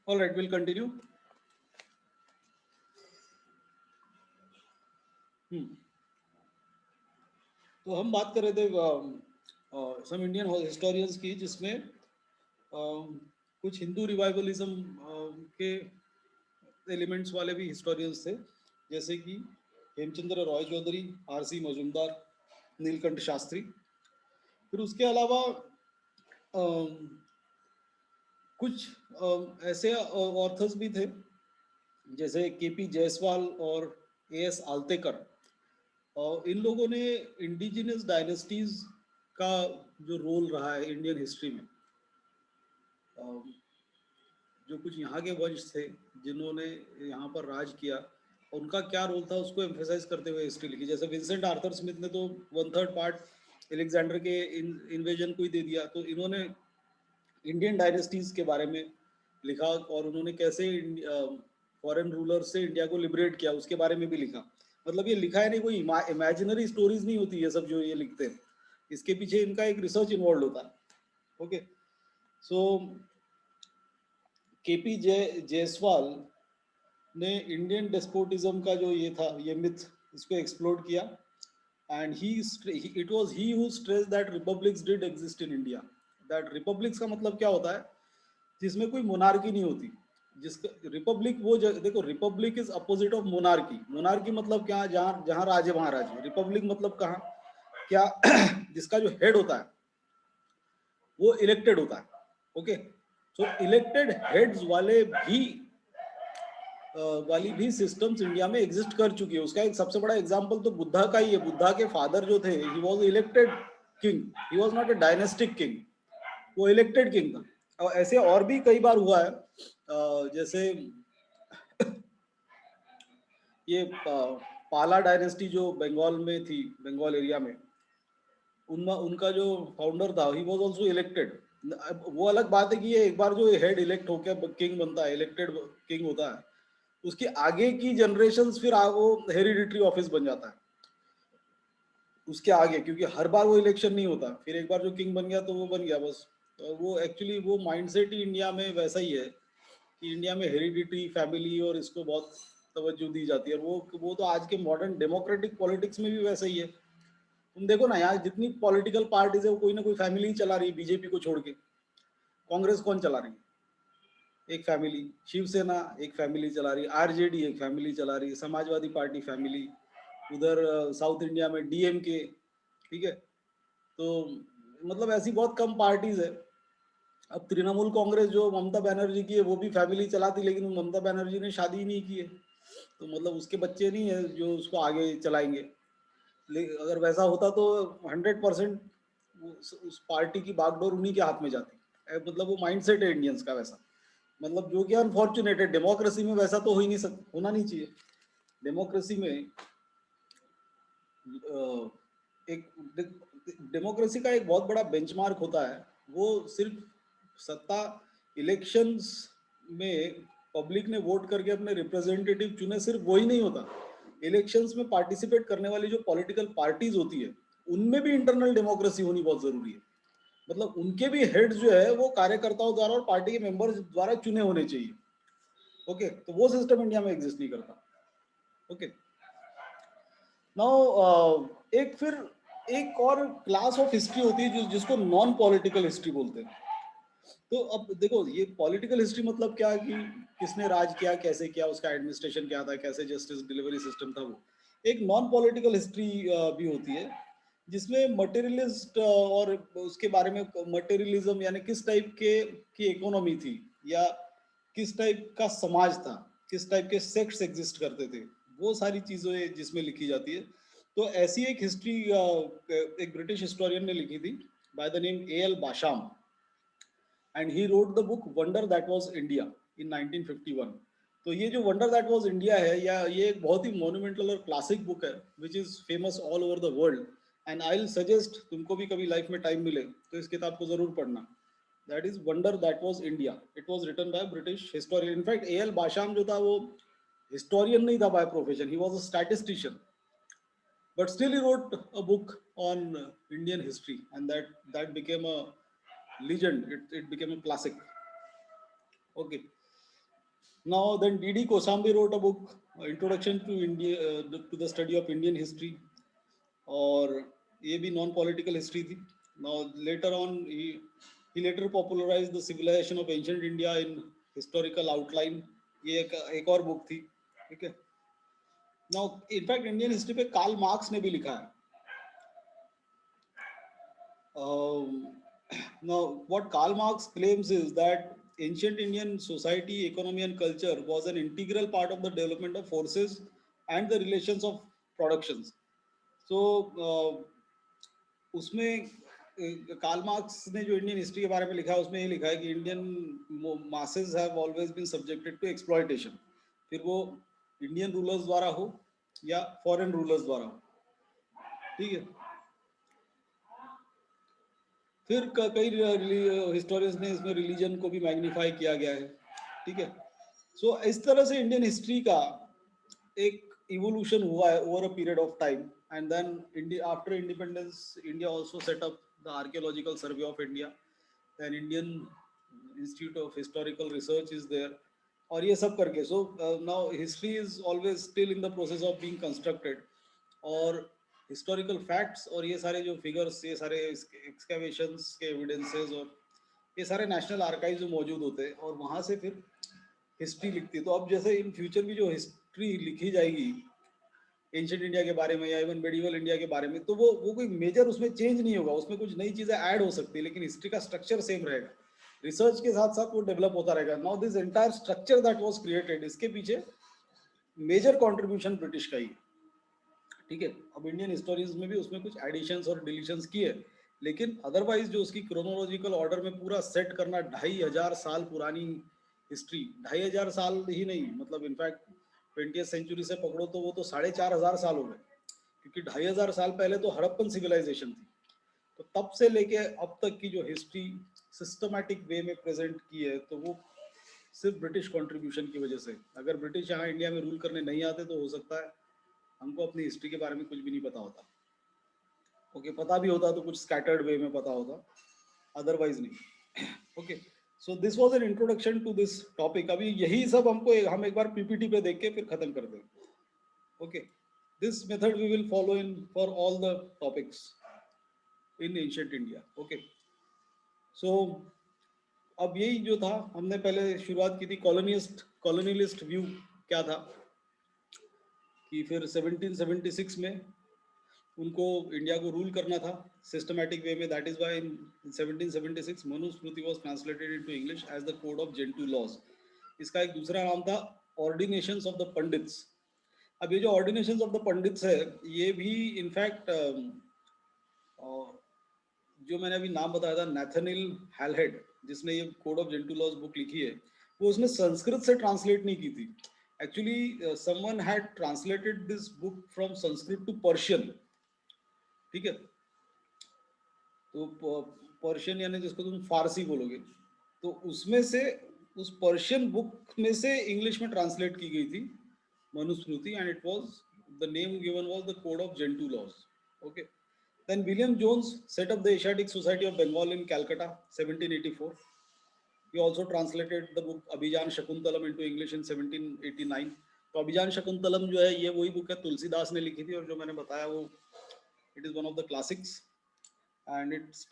All right, will continue. तो हम बात कर रहे थे सम इंडियन हिस्टोरियंस की, जिसमें कुछ हिंदू रिवाइवलिज्म के एलिमेंट्स वाले भी हिस्टोरियंस थे, जैसे कि हेमचंद्र रॉय चौधरी, आरसी मजूमदार, नीलकंठ शास्त्री। फिर उसके अलावा कुछ ऐसे ऑथर्स भी थे, जैसे केपी जायसवाल और एएस आलतेकर। और इन लोगों ने इंडिजिनस डायनेस्टीज का जो रोल रहा है इंडियन हिस्ट्री में, जो कुछ यहाँ के वंश थे जिन्होंने यहाँ पर राज किया, उनका क्या रोल था उसको एम्फेसाइज करते हुए हिस्ट्री लिखी। जैसे विंसेंट आर्थर स्मिथ ने तो 1/3 पार्ट एलेक्जेंडर के इन्वेजन को ही दे दिया, तो इन्होंने इंडियन डायनेस्टीज के बारे में लिखा और उन्होंने कैसे फॉरेन रूलर से इंडिया को लिबरेट किया उसके बारे में भी लिखा। मतलब ये लिखा है नहीं, कोई इमेजिनरी स्टोरीज नहीं होती ये सब जो ये लिखते हैं, इसके पीछे इनका एक रिसर्च इन्वॉल्व होता है। ओके, सो केपी जायसवाल ने इंडियन डेस्पोटिज्म का जो ये था, ये मिथ, इसको एक्सप्लोर किया। And he it was he who stressed that republics did exist in India. That republics का मतलब क्या होता है, जिसमें कोई मोनार्की नहीं होती। जिसका रिपब्लिक वो देखो, Republic is opposite of monarchy. Monarchy मतलब क्या, जहाँ जहाँ राजे वहाँ राजे। रिपब्लिक मतलब कहाँ, क्या जिसका जो हेड होता है वो इलेक्टेड होता है। ओके, सो इलेक्टेड हेड्स वाली भी सिस्टम्स इंडिया में एग्जिस्ट कर चुकी है। उसका एक सबसे बड़ा एग्जांपल तो बुद्धा का ही है। बुद्धा के फादर जो थे, he was elected king, he was not a dynastic king, वो इलेक्टेड किंग था। और ऐसे और भी कई बार हुआ है, जैसे ये पाला डायनेस्टी जो बंगाल में थी, बंगाल एरिया में, उनका उनका जो फाउंडर था, ही वाज आल्सो इलेक्टेड। वो अलग बात है कि ये एक बार जो हेड इलेक्ट होकर किंग बनता है, इलेक्टेड किंग होता है, उसके आगे की जनरेशन्स फिर वो हेरिडिटरी ऑफिस बन जाता है उसके आगे, क्योंकि हर बार वो इलेक्शन नहीं होता। फिर एक बार जो किंग बन गया तो वो बन गया बस। तो वो एक्चुअली वो माइंडसेट ही इंडिया में वैसा ही है कि इंडिया में हेरिडिटरी फैमिली और इसको बहुत तवज्जो दी जाती है। और वो तो आज के मॉडर्न डेमोक्रेटिक पॉलिटिक्स में भी वैसा ही है। तुम देखो ना, यहाँ जितनी पॉलिटिकल पार्टीज है वो कोई ना कोई फैमिली ही चला रही है। बीजेपी को छोड़ के कांग्रेस कौन चला रही है? एक फैमिली। शिवसेना एक फैमिली चला रही है, आरजेडी एक फैमिली चला रही है, समाजवादी पार्टी फैमिली, उधर साउथ इंडिया में डीएमके। ठीक है, तो मतलब ऐसी बहुत कम पार्टीज है। अब तृणमूल कांग्रेस जो ममता बनर्जी की है, वो भी फैमिली चलाती, लेकिन ममता बनर्जी ने शादी ही नहीं की है, तो मतलब उसके बच्चे नहीं है जो उसको आगे चलाएंगे। अगर वैसा होता तो 100% उस पार्टी की बागडोर उन्हीं के हाथ में जाती। मतलब वो माइंडसेट है इंडियंस का वैसा। मतलब जो कि अनफॉर्चुनेट है, डेमोक्रेसी में वैसा तो हो ही नहीं होना नहीं चाहिए। डेमोक्रेसी में एक डेमोक्रेसी का एक बहुत बड़ा बेंचमार्क होता है, वो सिर्फ सत्ता, इलेक्शंस में पब्लिक ने वोट करके अपने रिप्रेजेंटेटिव चुने, सिर्फ वही नहीं होता। इलेक्शंस में पार्टिसिपेट करने वाली जो पॉलिटिकल पार्टीज होती है, उनमें भी इंटरनल डेमोक्रेसी होनी बहुत जरूरी है। मतलब उनके भी हेड जो है वो कार्यकर्ताओं द्वारा और पार्टी के मेंबर्स द्वारा चुने होने चाहिए। ओके, तो वो सिस्टम इंडिया में एग्जिस्ट नहीं करता। ओके, नाउ एक फिर एक और क्लास ऑफ हिस्ट्री होती है जिसको नॉन पॉलिटिकल हिस्ट्री बोलते हैं। तो अब देखो, ये पॉलिटिकल हिस्ट्री मतलब क्या है कि किसने राज किया, कैसे किया, उसका एडमिनिस्ट्रेशन क्या था, कैसे जस्टिस डिलीवरी सिस्टम था वो। एक नॉन पॉलिटिकल हिस्ट्री भी होती है, जिसमें मटेरियलिस्ट और उसके बारे में, मटेरियलिज्म यानी किस टाइप के की इकोनॉमी थी, या किस टाइप का समाज था, किस टाइप के सेक्ट्स एग्जिस्ट करते थे, वो सारी चीज़ें जिसमें लिखी जाती है। तो ऐसी एक हिस्ट्री एक ब्रिटिश हिस्टोरियन ने लिखी थी, by the name A L Basham, and he wrote the book wonder that was India in 1951। तो ये जो वंडर दैट वाज इंडिया है, या ये एक बहुत ही मोन्यूमेंटल और क्लासिक बुक है, which is famous all over the world. And I will suggest, तुमको भी कभी लाइफ में टाइम मिले तो इस किताब को जरूर पढ़ना। That is wonder that was India. It was written by British historian. In fact A L Basham जो था वो हिस्टोरियन नहीं था by profession, he was a statistician, but still he wrote a book on Indian history, and that became a legend. It became a classic. Okay, Now, then D.D. Kosambi wrote a book, Introduction to India, to the Study of Indian History, और ये भी non political history थी. Now later on he later popularized the civilization of ancient India in historical outline. ये एक और book थी. ठीक है. Now in fact Indian history पे कार्ल मार्क्स ने भी लिखा है. Now what Karl Marx claims is that ancient Indian society, economy and culture was an integral part of the development of forces and the relations of productions. So उसमें Karl Marx ने जो Indian history के बारे में लिखा है उसमें ये लिखा है कि Indian masses have always been subjected to exploitation, फिर वो इंडियन रूलर्स द्वारा हो या फॉरेन रूलर्स द्वारा हो. ठीक है. फिर कई हिस्टोरियंस ने इसमें रिलीजन को भी मैग्नीफाई किया गया है. ठीक है. सो इस तरह से इंडियन हिस्ट्री का एक इवोल्यूशन हुआ है over a period of time. And then India, after independence, India also set up the Archaeological Survey of India. Then Indian Institute of Historical Research is there. और ये सब करके so now history is always still in the process of being constructed. और historical facts और ये सारे जो figures, ये सारे excavations के evidences और ये सारे national archives में मौजूद होते हैं और वहाँ से फिर हिस्ट्री लिखती है. तो अब जैसे इन फ्यूचर भी जो हिस्ट्री लिखी जाएगी एंशिएंट इंडिया के बारे में या इवन मेडिवल इंडिया के बारे में, तो वो कोई मेजर उसमें चेंज नहीं होगा. उसमें कुछ नई चीजें ऐड हो सकती है लेकिन हिस्ट्री का स्ट्रक्चर सेम रहेगा. रिसर्च के साथ साथ वो डेवलप होता रहेगा. Now this entire structure that was created, इसके पीछे मेजर कंट्रीब्यूशन ब्रिटिश का ही. ठीक है. अब इंडियन हिस्टोरियंस में भी उसमें कुछ एडिशंस और डिलीशंस किए, लेकिन अदरवाइज जो उसकी क्रोनोलॉजिकल ऑर्डर में पूरा सेट करना 2500 साल पुरानी हिस्ट्री, 2500 साल ही नहीं, मतलब इनफैक्ट 20th सेंचुरी से पकड़ो तो वो तो 4500 साल हो गए, क्योंकि 2500 साल पहले तो हड़प्पन सिविलाइजेशन थी. तो तब से लेके अब तक की जो हिस्ट्री सिस्टमैटिक वे में प्रेजेंट की है तो वो सिर्फ ब्रिटिश कंट्रीब्यूशन की वजह से. अगर ब्रिटिश यहाँ इंडिया में रूल करने नहीं आते तो हो सकता है हमको अपनी हिस्ट्री के बारे में कुछ भी नहीं पता होता. ओके, पता भी होता तो कुछ स्कैटर्ड वे में पता होता, अदरवाइज नहीं. Okay, so this was an introduction to this topic. अभी यही सब हम एक बार पीपीटी पे देख के फिर खत्म कर दें. Okay, this method we will follow in for all the topics in ancient India. Okay, so अब यही जो था हमने पहले शुरुआत की थी कॉलोनियलिस्ट व्यू क्या था, कि फिर 1776 में उनको इंडिया को रूल करना था सिस्टमैटिक वे में. That is why in 1776 Manusmriti was translated into English as the code of Gentoo Laws. इसका एक दूसरा नाम था ऑर्डिनेशंस ऑफ द पंडित्स. अब ये जो ऑर्डिनेशंस ऑफ द पंडित्स है ये भी इनफैक्ट जो मैंने अभी नाम बताया था नैथनिल हैलहेड, जिसने ये Code of Gentoo Laws book लिखी है, वो उसने संस्कृत से ट्रांसलेट नहीं की थी. Actually someone had translated this book from Sanskrit to Persian. ठीक है. तो पर्शियन यानी जिसको तुम फारसी बोलोगे, तो उसमें से उस पर्शियन बुक में से इंग्लिश में ट्रांसलेट की गई थी Manusmriti, and it was the name given was the code of Gentoo laws. Okay. Then William Jones set up the Asiatic Society of Bengal in Calcutta 1784. he also translated the book Abhijnana Shakuntalam into English in 1789. तो अभिजान शकुंतलम जो है ये वही book है तुलसीदास ने लिखी थी, और जो मैंने बताया वो it is one of the classics and it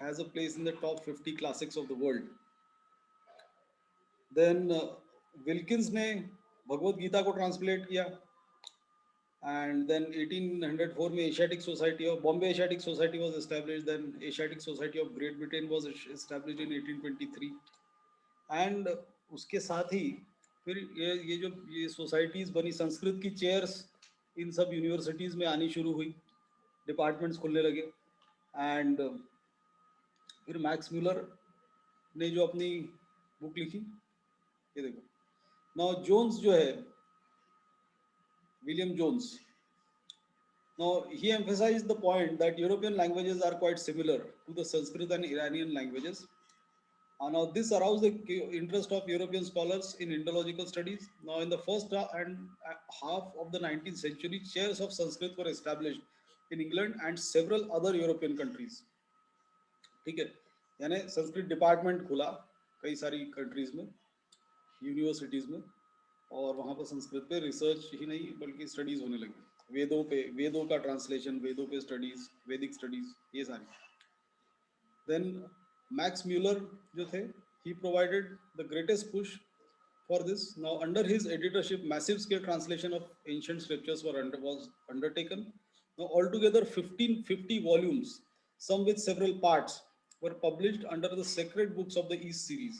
has a place in the top 50 classics of the world. Then Wilkins ने भगवत गीता को ट्रांसलेट किया, and then 1804 में Asiatic Society of Bombay Asiatic Society was established. Then Asiatic Society of Great Britain was established in 1823. And उसके साथ ही फिर ये जो ये सोसाइटीज बनी, संस्कृत की चेयर्स इन सब यूनिवर्सिटीज में आनी शुरू हुई, डिपार्टमेंट्स खुलने लगे. एंड फिर मैक्स म्यूलर ने जो अपनी बुक लिखी, ये देखो. नाउ जोन्स जो है, William Jones, now he emphasized the point that European languages are quite similar to the Sanskrit and Iranian languages. Now this aroused the interest of European scholars in Indological studies. Now in the first half of the 19th century, chairs of Sanskrit were established in England and several other European countries. ठीक है, यानी Sanskrit department खुला कई सारी countries में. Universities में, और वहाँ पर संस्कृत पे रिसर्च ही नहीं बल्कि स्टडीज़ होने लगी, वेदों पे, वेदों का ट्रांसलेशन, वेदों पे स्टडीज़, वैदिक स्टडीज़, ये सारी. देन मैक्स म्यूलर जो थे, he provided the greatest push for this. Now under his editorship, massive scale translation of ancient scriptures was undertaken. Now altogether 1550 volumes, some with several parts, were published under the Sacred Books of the East series.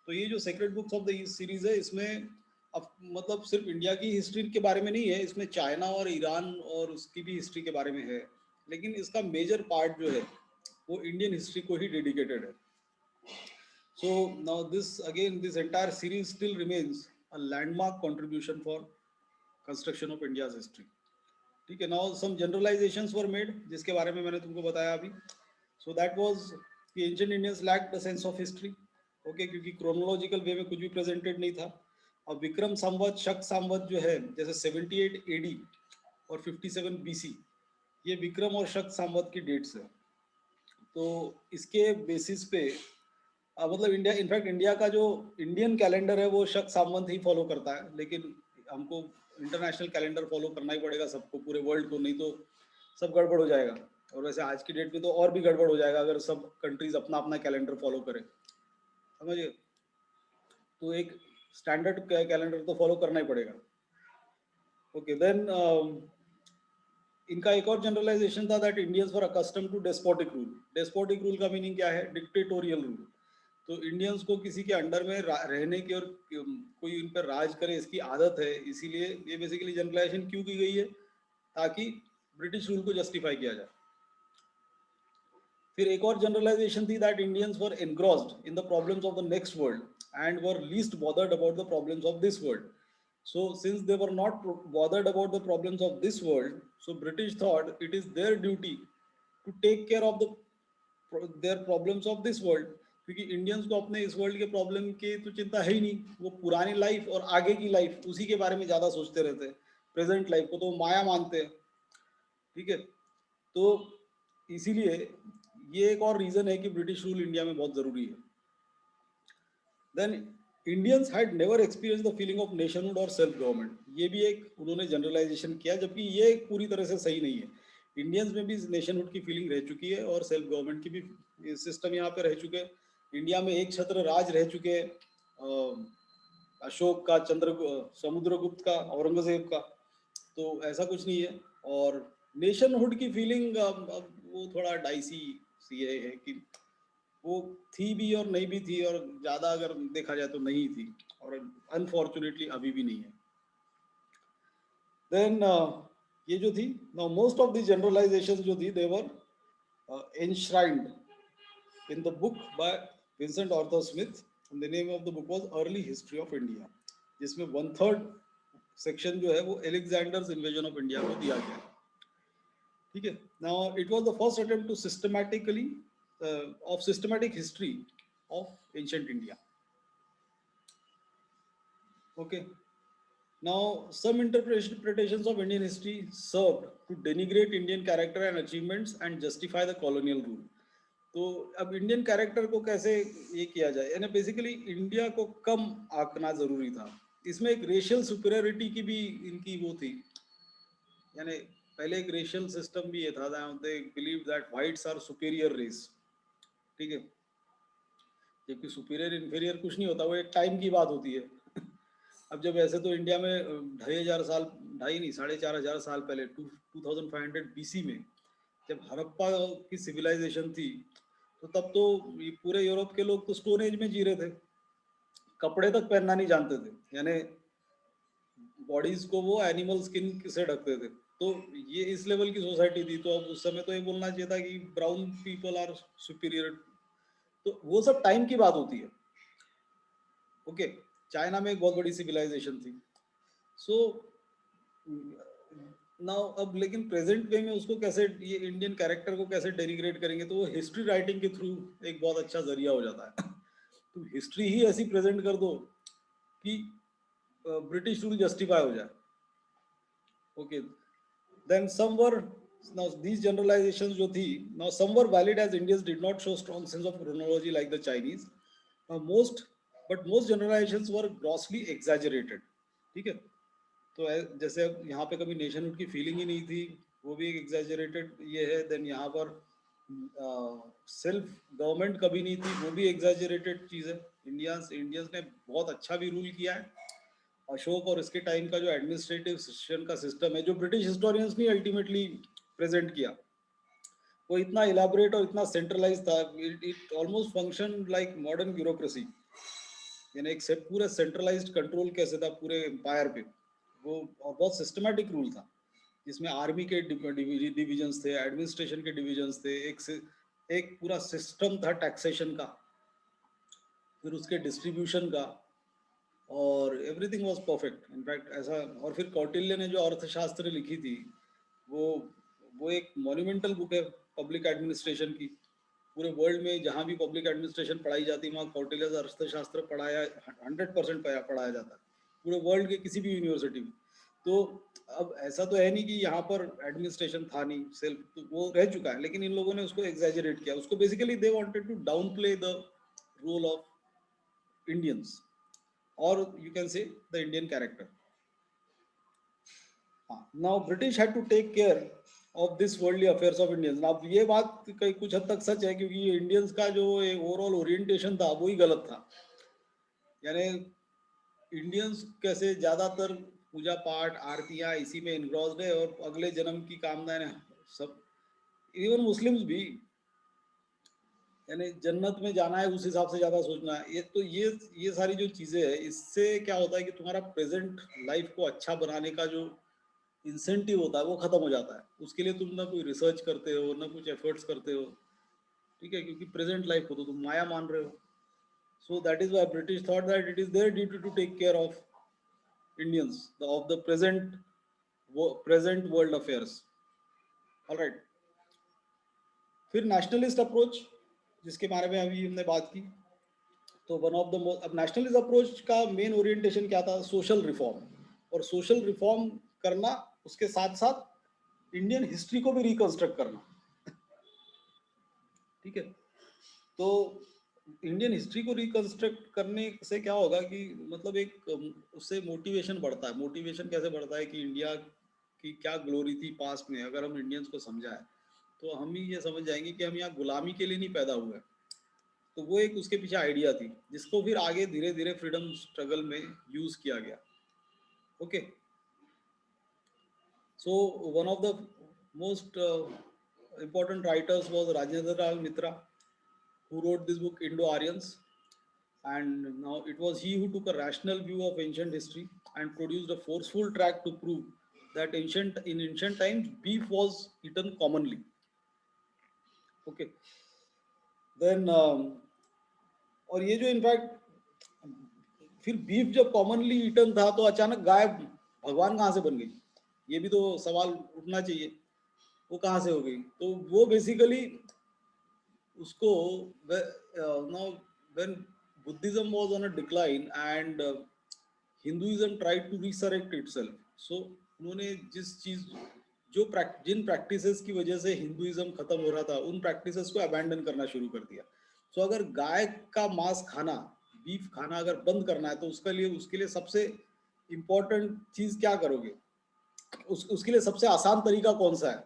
तो ये जो Sacred Books of the East series है, इसमें अब मतलब सिर्फ India की history के बारे में नहीं है, इसमें चाइना और ईरान और उसकी भी हिस्ट्री के बारे में है, लेकिन इसका मेजर पार्ट जो है वो इंडियन हिस्ट्री को ही डेडिकेटेड है. So now this entire series still remains a landmark contribution for construction of India's history. ठीक है. Now some generalizations were made, जिसके बारे में मैंने तुमको बताया अभी. So that was the ancient Indians lacked a sense of history. Okay, क्योंकि chronological way में कुछ भी presented नहीं था. अब विक्रम संवत, शक संवत जो है, जैसे 78 AD और 57 BC, ये विक्रम और शक संवत की डेट्स है. तो इसके बेसिस पे मतलब इंडिया, इनफैक्ट इंडिया का जो इंडियन कैलेंडर है वो शक सामंत ही फॉलो करता है, लेकिन हमको इंटरनेशनल कैलेंडर फॉलो करना ही पड़ेगा सबको, पूरे वर्ल्ड को, नहीं तो सब गड़बड़ हो जाएगा. और वैसे आज की डेट में तो और भी गड़बड़ हो जाएगा अगर सब कंट्रीज अपना अपना कैलेंडर फॉलो करें, समझिए. तो एक स्टैंडर्ड कैलेंडर तो फॉलो करना ही पड़ेगा. ओके. देन इनका एक और जनरलाइजेशन था that Indians were accustom to despotic rule. Despotic rule का मीनिंग क्या है? Dictatorial rule. तो इंडियंस को किसी के अंडर में रहने की और कोई उन पर राज करे इसकी आदत है, इसीलिए ये बेसिकली जनरलाइजेशन क्यों की गई है, ताकि ब्रिटिश रूल को जस्टिफाई किया जाए. फिर एक और जनरलाइजेशन थी that Indians were engrossed in the problems of the next world and were least bothered about the problems of this world. So since they were not bothered about the problems of this world, so British thought it is their duty to take care of their problems of this world. क्योंकि Indians को अपने इस world के problem की तो चिंता है ही नहीं, वो पुरानी लाइफ और आगे की लाइफ उसी के बारे में ज़्यादा सोचते रहते हैं. प्रेजेंट लाइफ को तो माया मानते हैं. ठीक है. तो इसीलिए ये एक और रीज़न है कि ब्रिटिश रूल इंडिया में बहुत ज़रूरी है. Then Indians had never experience the feeling of nationhood और सेल्फ गवर्नमेंट. ये भी एक उन्होंने जनरलाइजेशन किया, जबकि ये पूरी तरह से सही नहीं है. इंडियंस में भी नेशनहुड की फीलिंग रह चुकी है और सेल्फ गवर्नमेंट की भी सिस्टम यहाँ पे रह चुके हैं. इंडिया में एक छत्र राज रह चुके हैं, अशोक का, समुद्रगुप्त का, औरंगजेब का. तो ऐसा कुछ नहीं है. और नेशनहुड की फीलिंग वो थोड़ा डाइसी सी है कि वो थी भी और नहीं भी थी, और ज़्यादा अगर देखा जाए तो नहीं थी, और अनफॉर्चुनेटली अभी भी नहीं है. देन ये जो थी, now most of the generalisations जो थी they were enshrined in the book by Vincent Arthur Smith. The name of the book was Early History of India, जिसमें 1/3 सेक्शन जो है वो एलेक्जेंडर्स इन्वेजन ऑफ इंडिया को दिया गया. ठीक है. Now it was the first attempt to systematic history of ancient India. Okay. Now some interpretations of Indian history served to denigrate Indian character and achievements and justify the colonial rule. तो अब Indian character को कैसे ये किया जाए, यानी basically India को कम आंकना जरूरी था. इसमें एक रेशियल सुपीरियरिटी की भी इनकी वो थी, यानी पहले एक रेशियल सिस्टम भी ये था, they believe that whites are superior race. ठीक है. जबकि सुपीरियर इंफीरियर कुछ नहीं होता, वो एक टाइम की बात होती है. अब जब ऐसे तो इंडिया में 2500 साल, 4,500 साल पहले 2500 BC में जब हड़प्पा की सिविलाइजेशन थी, तो तब तो पूरे यूरोप के लोग तो स्टोन एज में जी रहे थे, कपड़े तक पहनना नहीं जानते थे, यानी बॉडीज को वो एनिमल स्किन से ढकते थे. तो ये इस लेवल की सोसाइटी थी. तो अब उस समय तो ये बोलना चाहिए था कि ब्राउन पीपल आर सुपीरियर. तो वो सब टाइम की बात होती है. ओके. चाइना में एक बहुत बड़ी सिविलाइजेशन थी. सो नाउ अब लेकिन प्रेजेंट वे में उसको कैसे, ये इंडियन कैरेक्टर को कैसे डेनिग्रेट करेंगे, तो वो हिस्ट्री राइटिंग के थ्रू एक बहुत अच्छा जरिया हो जाता है. तो हिस्ट्री ही ऐसी प्रेजेंट कर दो कि ब्रिटिश रूल जस्टिफाई हो जाए. Okay. Then some were, now these generalizations जो थी, now some were valid as Indians did not show strong sense of chronology like the Chinese. Now most but most generalizations were grossly exaggerated. ठीक है, तो जैसे अब यहाँ पे कभी नेशनहुड की फीलिंग ही नहीं थी, वो भी एक एग्जैजरेटेड ये है. देन यहाँ पर सेल्फ गवर्नमेंट कभी नहीं थी, वो भी एग्जैजरेटेड चीज़ है. इंडियंस ने बहुत अच्छा भी रूल किया है. अशोक और इसके टाइम का जो एडमिनिस्ट्रेटिव सिस्टम है, जो ब्रिटिश हिस्टोरियंस ने अल्टीमेटली प्रेजेंट किया, वो इतना इलाबोरेट और इतना सेंट्रलाइज था. It almost function like modern bureaucracy. यानी एक पूरा सेंट्रलाइज्ड कंट्रोल कैसे था पूरे एम्पायर पे, वो और बहुत सिस्टमेटिक रूल था, जिसमें आर्मी के डिविजन्स थे, एडमिनिस्ट्रेशन के डिविजन्स थे, एक पूरा सिस्टम था टैक्सेशन का, फिर उसके डिस्ट्रीब्यूशन का, और एवरीथिंग वाज परफेक्ट. इनफैक्ट ऐसा, और फिर कौटिल्य ने जो अर्थशास्त्र लिखी थी, वो वो एक मॉन्यूमेंटल बुक है पब्लिक एडमिनिस्ट्रेशन की. पूरे वर्ल्ड में जहाँ भी पब्लिक एडमिनिस्ट्रेशन पढ़ाई जाती है, वहाँ कौटिल्य अर्थशास्त्र पढ़ाया 100% पढ़ाया जाता है, पूरे वर्ल्ड के किसी भी यूनिवर्सिटी में. तो अब ऐसा तो है नहीं कि यहाँ पर एडमिनिस्ट्रेशन था नहीं, सेल्फ तो वो रह चुका है, लेकिन इन लोगों ने उसको एग्जैजरेट किया. उसको basically they wanted to downplay the role of Indians, और you can say the Indian character. Now British had to take care of this worldly affairs of Indians. अब ये बात कहीं कुछ हद तक सच है, क्योंकि इंडियंस का जो ओवरऑल ओरिएंटेशन था वो ही गलत था. यानी इंडियंस कैसे ज्यादातर पूजा पाठ आरतियां इसी में इन्ग्रॉस्ड है, और अगले जन्म की कामनाएं सब, इवन मुस्लिम्स भी, यानी जन्नत में जाना है उस हिसाब से ज्यादा सोचना है. ये सारी जो चीजें हैं, इससे क्या होता है कि तुम्हारा प्रेजेंट लाइफ को अच्छा बनाने का जो इंसेंटिव होता है वो खत्म हो जाता है. उसके लिए तुम ना कोई रिसर्च करते हो, ना कुछ एफर्ट्स करते हो. ठीक है, क्योंकि प्रेजेंट लाइफ को तो तुम माया मान रहे हो. So that is why British thought that it is their duty to take care of Indians of the present world affairs. Alright, फिर नेशनलिस्ट अप्रोच, जिसके बारे में अभी हमने बात की. तो वन ऑफ द मोस्ट, अब नेशनलिस्ट अप्रोच का मेन ओरिएंटेशन क्या था? Social reform. और सोशल रिफॉर्म करना, उसके साथ साथ इंडियन हिस्ट्री को भी रिकंस्ट्रक्ट करना. ठीक है, तो इंडियन हिस्ट्री को रिकंस्ट्रक्ट करने से क्या होगा कि मतलब एक उससे मोटिवेशन बढ़ता है. मोटिवेशन कैसे बढ़ता है कि इंडिया की क्या ग्लोरी थी पास्ट में, अगर हम इंडियंस को समझाए तो हम ही ये समझ जाएंगे कि हम यहाँ गुलामी के लिए नहीं पैदा हुए. तो वो एक उसके पीछे आइडिया थी, जिसको फिर आगे धीरे धीरे फ्रीडम स्ट्रगल में यूज किया गया. Okay, so one of the most important writers was Rajendra Lal Mitra, who wrote this book Indo-Aryans. And now it was he who took a rational view of ancient history and produced a forceful tract to prove that in ancient times beef was eaten commonly. Okay, then और ये जो in fact फिर beef जब commonly eaten था, तो अचानक गाय भगवान कहाँ से बन गई? ये भी तो सवाल उठना चाहिए, वो कहाँ से हो गई? तो वो बेसिकली उसको, now when Buddhism was on a decline and Hinduism tried to resurrect itself, so उन्होंने जिन प्रैक्टिसेस की वजह से हिंदुइज्म खत्म हो रहा था, उन प्रैक्टिसेस को अबैंडन करना शुरू कर दिया. सो अगर गाय का मांस खाना, बीफ खाना अगर बंद करना है, तो उसके लिए सबसे इम्पोर्टेंट चीज क्या करोगे? उसके लिए सबसे आसान तरीका कौन सा है?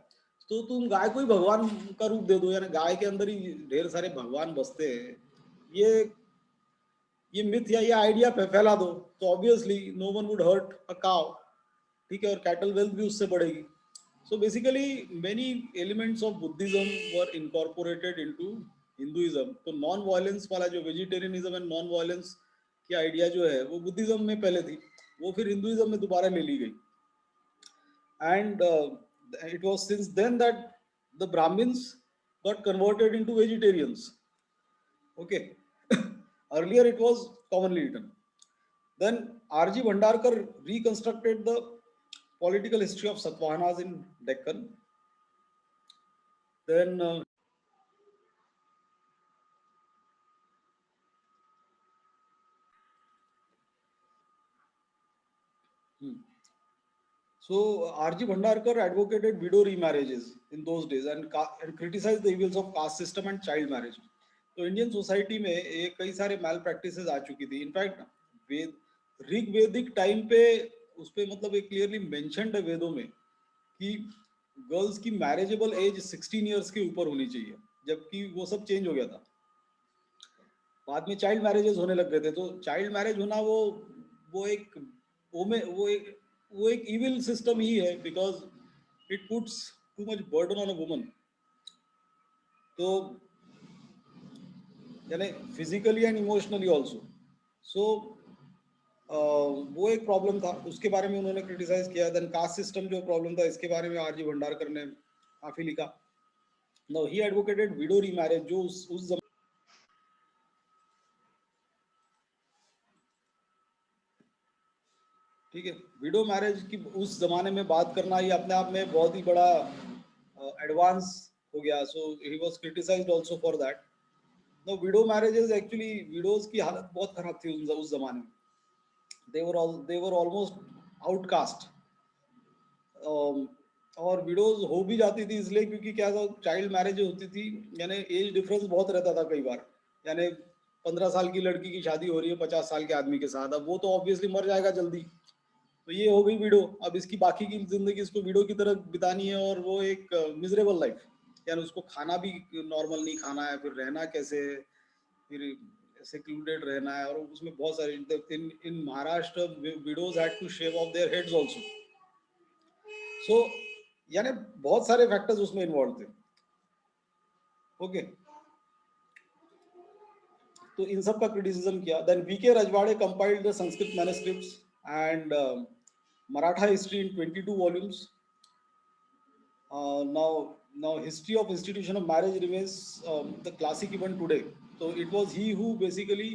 तो तुम गाय को ही भगवान का रूप दे दो. यानी गाय के अंदर ही ढेर सारे भगवान बसते हैं, ये ये मिथ या ये आइडिया फैला दो, तो obviously no one would hurt a cow. ठीक है, और कैटल वेल्थ भी उससे बढ़ेगी. So basically many elements of Buddhism were incorporated into Hinduism. तो नॉन वायलेंस वाला जो वेजिटेरियनिज्म एंड नॉन वायलेंस की आइडिया जो है, वो बुद्धिज्म में पहले थी, वो फिर हिंदुइज्म में दोबारा ले ली गई. And it was since then that the Brahmins got converted into vegetarians. Okay, earlier it was commonly eaten. Then R.G. Bhandarkar reconstructed the political history of Satavahanas in Deccan. Then so R.G. Bhandarkar advocated widow remarriages in those days and criticized the evils of caste system and child marriage. तो Indian society में ये कई सारे मैल practices आ चुकी थी। In fact वेद ऋग्वेदिक time पे उस पे मतलब एक क्लियरली मेंशन्ड है वेदों में कि गर्ल्स की मैरिजेबल एज 16 ईयर्स के ऊपर होनी चाहिए, जबकि वो सब चेंज हो गया था। बाद में चाइल्ड मैरिजेस होने लग गए थे। तो चाइल्ड मैरिज होना वो एक वो एक इविल सिस्टम ही है, because it puts too much burden on a woman. तो यानी फिजिकली एंड इमोशनली ऑल्सो। सो वो एक प्रॉब्लम था, उसके बारे में उन्होंने क्रिटिसाइज किया। देन कास्ट सिस्टम जो प्रॉब्लम था, इसके बारे में आरजी भंडारकर ने काफी लिखा। No he advocated widow remarriage, जो उस ठीक है, विडो मैरिज की उस जमाने में बात करना ये अपने आप में बहुत ही बड़ा एडवांस हो गया। So he was criticised also for that. No widow marriages, actually widows की हालत बहुत खराब थी उस जमाने में। They were almost outcast. और विडोज हो भी जाती थी इसलिए क्योंकि क्या था, चाइल्ड मैरिज होती थी, यानी एज डिफरेंस बहुत रहता था कई बार। यानी 15 साल की लड़की की शादी हो रही है 50 साल के आदमी के साथ, अब वो तो ऑब्वियसली मर जाएगा जल्दी। तो ये हो गई विडो। अब इसकी बाकी की जिंदगी इसको विडो की तरह बितानी है, और वो एक मिजरेबल लाइफ, यानी उसको खाना भी नॉर्मल नहीं खाना है, फिर रहना कैसे है, फिर सेक्लूडेड रहना है। और उसमें बहुत सारे in Maharashtra widows had to shave off their heads also. So यानी बहुत सारे फैक्टर्स उसमें इन्वॉल्व थे। ओके, तो इन सब का क्रिटिसिज्म किया। Then V K Rajwade compiled the Sanskrit manuscripts and Maratha history in 22 volumes. Now history of institution of marriage remains the classic even today. So it was he who basically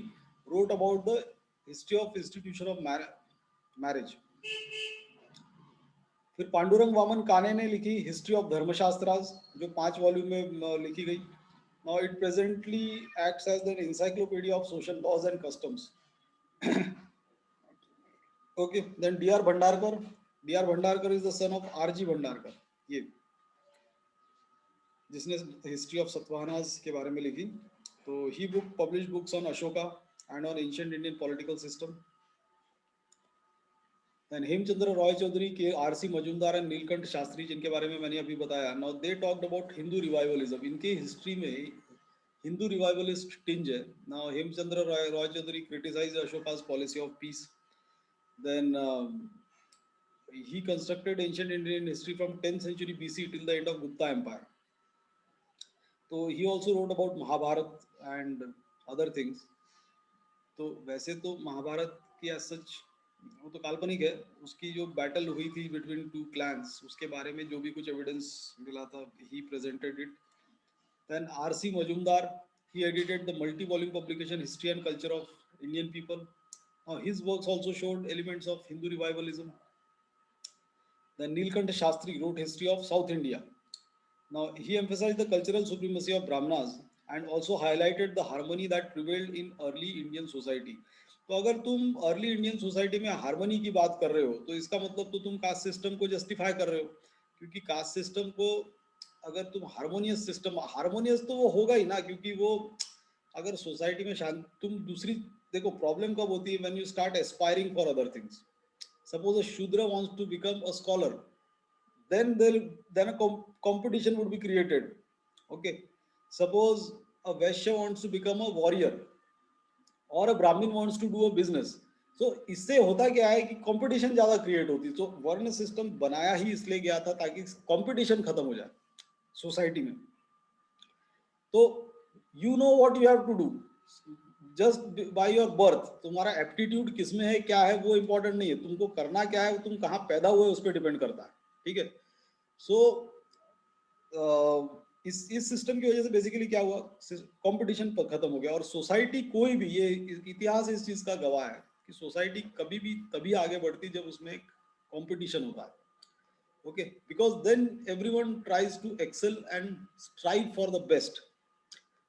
wrote about the history of institution of marriage. फिर पांडुरंग वामन काने ने लिखी history of धर्मशास्त्रास, जो 5 volume में लिखी गई। Now it presently acts as an encyclopedia of social laws and customs. Okay, then D R Bhandarkar. D R Bhandarkar is the son of R G Bhandarkar, ये जिसने हिस्ट्री ऑफ सतवाहनास के बारे में लिखी। तो he book publish books on Ashoka and on ancient Indian political system. Then Hemchandra Roy Chaudhuri के R C Majumdar and Nilakanta Sastri, जिनके बारे में मैंने अभी बताया। Now they talked about Hindu revivalism. इनके हिस्ट्री में हिंदू रिवाइवलिस्ट टिंज है। Now Hemchandra Roy Chaudhuri criticise Ashoka's policy of peace. Then he constructed ancient Indian history from 10th century BC till the end of Gupta Empire. तो he also wrote about Mahabharata and other things. तो वैसे तो महाभारत की as such वो तो काल्पनिक है। उसकी जो बैटल हुई थी बिटवीन 2 क्लैंस, उसके बारे में जो भी कुछ एविडेंस मिला था, he presented it. Then R.C. Majumdar, he edited the multi-volume publication History and Culture of Indian People. His works also showed elements of Hindu revivalism. Then Nilkanta Shastri wrote History of South India. Now, he emphasized the cultural supremacy of Brahmanas and also highlighted the harmony that prevailed in early Indian society. तो अगर तुम early Indian society में harmony की बात कर रहे हो, तो इसका मतलब तो तुम कास्ट सिस्टम को जस्टिफाई कर रहे हो, क्योंकि कास्ट सिस्टम को अगर तुम हार्मोनियस सिस्टम, हार्मोनियस तो वो होगा ही ना, क्योंकि वो अगर सोसाइटी में शांत, तुम दूसरी देखो प्रॉब्लम कब होती है, when you start aspiring for other things. Suppose a Shudra wants to become a scholar, then a competition would be created. Okay, suppose a Vaishya wants to become a warrior or a Brahmin wants to do a business. So इससे होता क्या है कि competition ज्यादा create होती है। तो वर्ण सिस्टम बनाया ही इसलिए गया था ताकि कंपटीशन खत्म हो जाए सोसाइटी में। तो you know what you have to do just by your birth. तुम्हारा एप्टीट्यूड किसमें है, क्या है, वो इंपॉर्टेंट नहीं है। तुमको करना क्या है, तुम कहाँ पैदा हुए उस पर डिपेंड करता है। ठीक है, सो इस सिस्टम की वजह से बेसिकली क्या हुआ, कंपटीशन खत्म हो गया। और सोसाइटी कोई भी, ये इतिहास इस चीज का गवाह है कि सोसाइटी कभी भी तभी आगे बढ़ती जब उसमें कंपटीशन होता है। Okay, because then everyone tries to excel and strive for the best,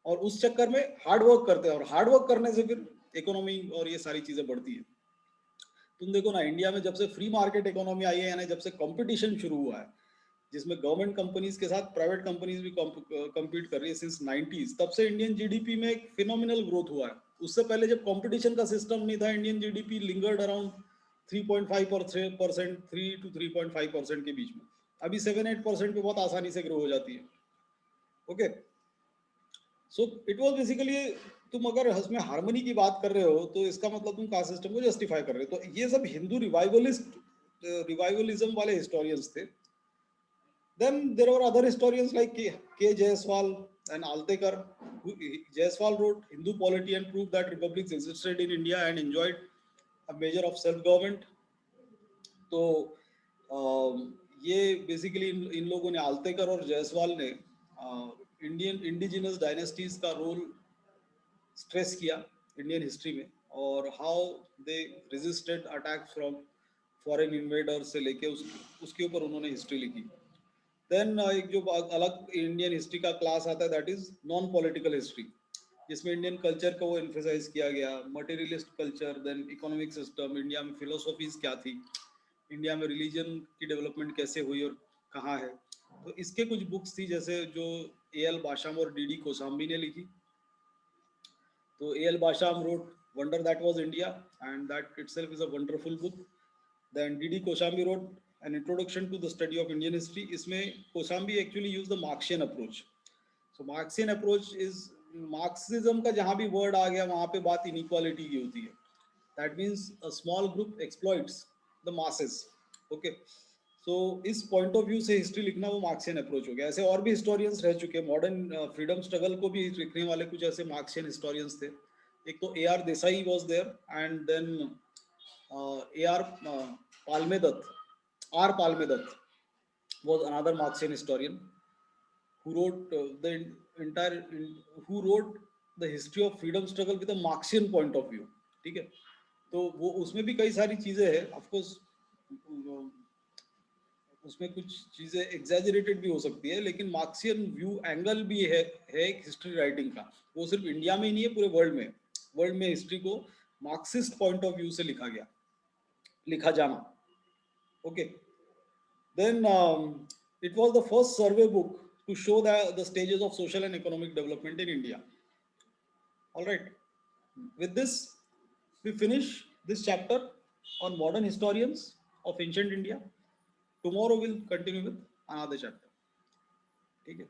और उस चक्कर में हार्ड वर्क करते हैं, और हार्ड वर्क करने से फिर इकोनॉमी और ये सारी चीजें बढ़ती है। तुम देखो ना, इंडिया में जब से फ्री मार्केट इकोनॉमी आई है, यानी जब से कंपटीशन शुरू हुआ है, जिसमें गवर्नमेंट कंपनीज के साथ प्राइवेट कंपनीज भी कम्पीट कर रही है सिंस 90s, तब से इंडियन जीडीपी में एक फिनोमिनल ग्रोथ हुआ है। उससे पहले जब कंपटीशन का सिस्टम नहीं था, Indian GDP lingered around 3.5%, 3 to 3.5% के बीच में। अभी 7-8% पे बहुत आसानी से ग्रो हो जाती है। Okay, so it was basically, तुम अगर इसमें हार्मनी की बात कर रहे हो तो इसका मतलब तुम कास्ट सिस्टम को जस्टिफाई कर रहे हो। तो ये सब हिंदू रिवाइवलिज्म वाले हिस्टोरियंस थे। Then there were other historians like K. Jaiswal and Altekar. Jaiswal wrote Hindu polity and proved that republics existed in India and enjoyed a measure of self-government. तो ये बेसिकली इन लोगों ने, आल्तेकर और जायसवाल ने, इंडियन इंडिजिनस डायनेस्टीज का role stress किया Indian history में, और how they resisted attack from foreign invader से लेके उसके ऊपर उन्होंने हिस्ट्री लिखी। देन एक जो अलग इंडियन हिस्ट्री का क्लास आता है, that is non political history, जिसमें इंडियन कल्चर को एम्फेसाइज किया गया, materialist culture, then economic system, India में फिलोसॉफीज क्या थी, इंडिया में रिलीजन की डेवलपमेंट कैसे हुई और कहाँ है। तो इसके कुछ बुक्स थी, जैसे जो A.L. बाशाम और D.D. कोसाम्बी ने लिखी। तो A.L. बाशाम wrote Wonder That Was India, and that itself is a wonderful book. Then D.D. Kosambi wrote An Introduction to the Study of Indian History. इसमें Kosambi actually used the Marxian approach. So Marxian approach is, Marxism का जहाँ भी word आ गया वहाँ पे बात inequality की होती है। That means a small group exploits the masses. Okay. So इस पॉइंट ऑफ व्यू से हिस्ट्री लिखना वो मार्क्सियन अप्रोच हो गया। ऐसे और भी हिस्टोरियंस रह चुके हैं, मॉडर्न फ्रीडम स्ट्रगल को भी लिखने वाले कुछ ऐसे मार्क्सियन हिस्टोरियंस थे। एक तो A.R. Desai was there, and then A.R. Palmedutt, R. Palmedutt was another Marxian historian who wrote who wrote the history of freedom struggle with a Marxian point of view. ठीक है, तो वो उसमें भी कई सारी चीजें हैं, ऑफ कोर्स उसमें कुछ चीजें एग्जैजरेटेड भी हो सकती है, लेकिन मार्क्सियन व्यू एंगल भी है एक हिस्ट्री राइटिंग का। वो सिर्फ इंडिया में ही नहीं है, पूरे वर्ल्ड में हिस्ट्री को मार्क्सिस्ट पॉइंट ऑफ व्यू से लिखा जाना। Okay, then it was the first survey book to show the stages of social and economic development in India. All right, with this we finish this chapter on modern historians of ancient India. Tomorrow we'll continue with another chapter. ठीक है।